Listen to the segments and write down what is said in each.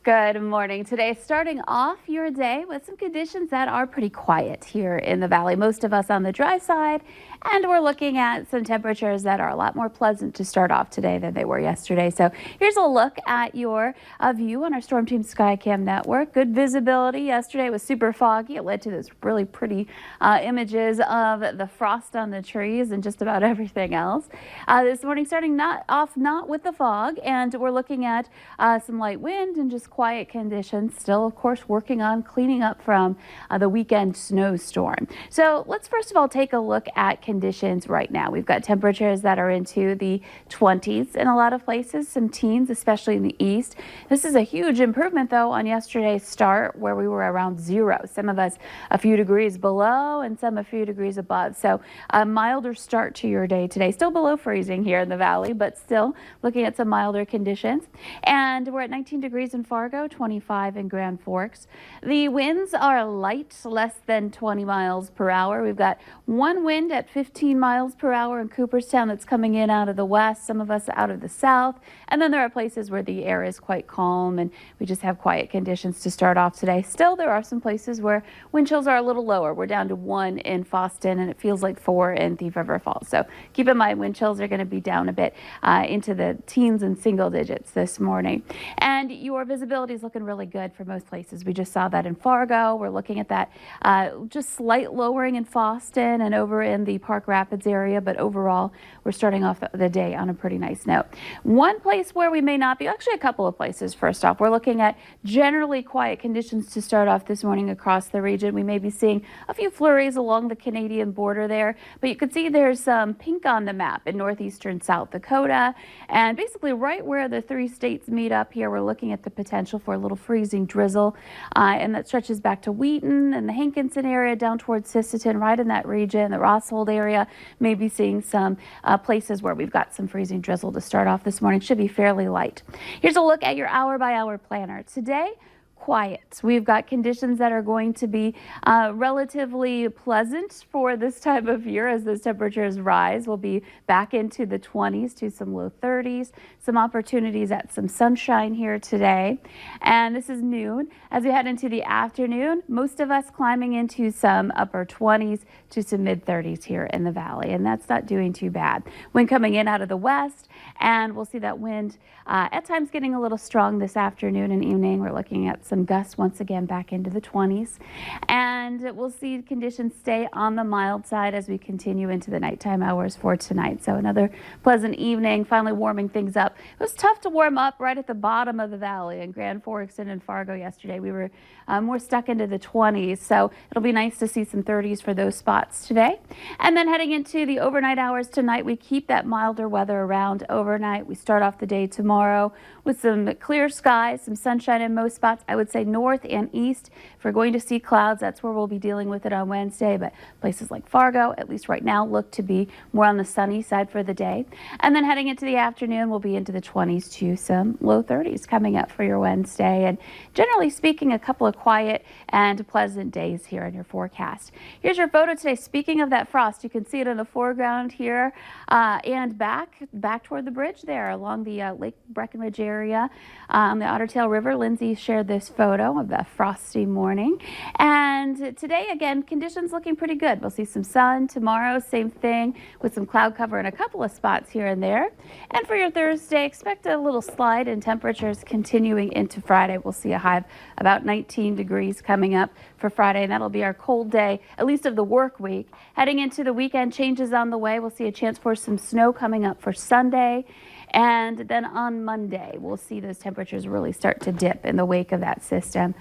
Good morning. Today, starting off your day with some conditions that are pretty quiet here in the valley. Most of us on the dry side, and we're looking at some temperatures that are a lot more pleasant to start off today than they were yesterday. So here's a look at your view on our Storm Team Skycam network. Good visibility. Yesterday it was super foggy. It led to those really pretty images of the frost on the trees and just about everything else. This morning, starting not with the fog, and we're looking at some light wind and just quiet conditions. Still, of course, working on cleaning up from the weekend snowstorm. So let's first of all take a look at conditions right now. We've got temperatures that are into the 20s in a lot of places, some teens, especially in the east. This is a huge improvement, though, on yesterday's start where we were around 0. Some of us a few degrees below and some a few degrees above. So a milder start to your day today. Still below freezing here in the valley, but still looking at some milder conditions. And we're at 19 degrees in Fargo, 25 in Grand Forks. The winds are light, less than 20 miles per hour. We've got one wind at 15 miles per hour in Cooperstown that's coming in out of the west, some of us out of the south. And then there are places where the air is quite calm and we just have quiet conditions to start off today. Still, there are some places where wind chills are a little lower. We're down to 1 in Foston and it feels like 4 in Thief River Falls. So keep in mind, wind chills are going to be down a bit into the teens and single digits this morning. And your visibility is looking really good for most places. We just saw that in Fargo. We're looking at that just slight lowering in Foston and over in the Park Rapids area, but overall we're starting off the day on a pretty nice note. One place where we may not be, actually a couple of places. First off, we're looking at generally quiet conditions to start off this morning across the region. We may be seeing a few flurries along the Canadian border there, but you can see there's some pink on the map in northeastern South Dakota, and basically right where the 3 states meet up here, we're looking at the potential for a little freezing drizzle, and that stretches back to Wheaton and the Hankinson area down towards Sisseton, right in that region. The Rosshold area may be seeing some places where we've got some freezing drizzle to start off this morning. Should be fairly light. Here's a look at your hour-by-hour planner. Today, quiet. We've got conditions that are going to be relatively pleasant for this time of year as those temperatures rise. We'll be back into the 20s to some low 30s. Some opportunities at some sunshine here today. And this is noon. As we head into the afternoon, most of us climbing into some upper 20s to some mid 30s here in the valley. And that's not doing too bad. Wind coming in out of the west, and we'll see that wind at times getting a little strong this afternoon and evening. We're looking at some gusts once again back into the 20s, and we'll see conditions stay on the mild side as we continue into the nighttime hours for tonight. So another pleasant evening, finally warming things up. It was tough to warm up right at the bottom of the valley in Grand Forks and in Fargo yesterday. We were more stuck into the 20s, so it'll be nice to see some 30s for those spots today. And then heading into the overnight hours tonight, we keep that milder weather around overnight. We start off the day tomorrow with some clear skies, some sunshine in most spots. I would say north and east. If we're going to see clouds, that's where we'll be dealing with it on Wednesday. But places like Fargo, at least right now, look to be more on the sunny side for the day. And then heading into the afternoon, we'll be into the 20s to some low 30s coming up for your Wednesday. And generally speaking, a couple of quiet and pleasant days here in your forecast. Here's your photo today. Speaking of that frost, you can see it in the foreground here and back toward the bridge there along the Lake Breckenridge area on the Otter Tail River. Lindsay shared this photo of that frosty morning. And today, again, conditions looking pretty good. We'll see some sun tomorrow, same thing with some cloud cover in a couple of spots here and there. And for your Thursday, expect a little slide in temperatures continuing into Friday. We'll see a high of about 19 degrees coming up for Friday, and that'll be our cold day, at least of the work week. Heading into the weekend, changes on the way. We'll see a chance for some snow coming up for Sunday. And then on Monday, we'll see those temperatures really start to dip in the wake of that system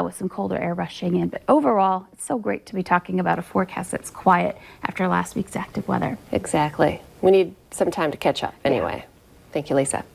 with some colder air rushing in. But overall, it's so great to be talking about a forecast that's quiet after last week's active weather. Exactly. We need some time to catch up anyway. Yeah. Thank you, Lisa.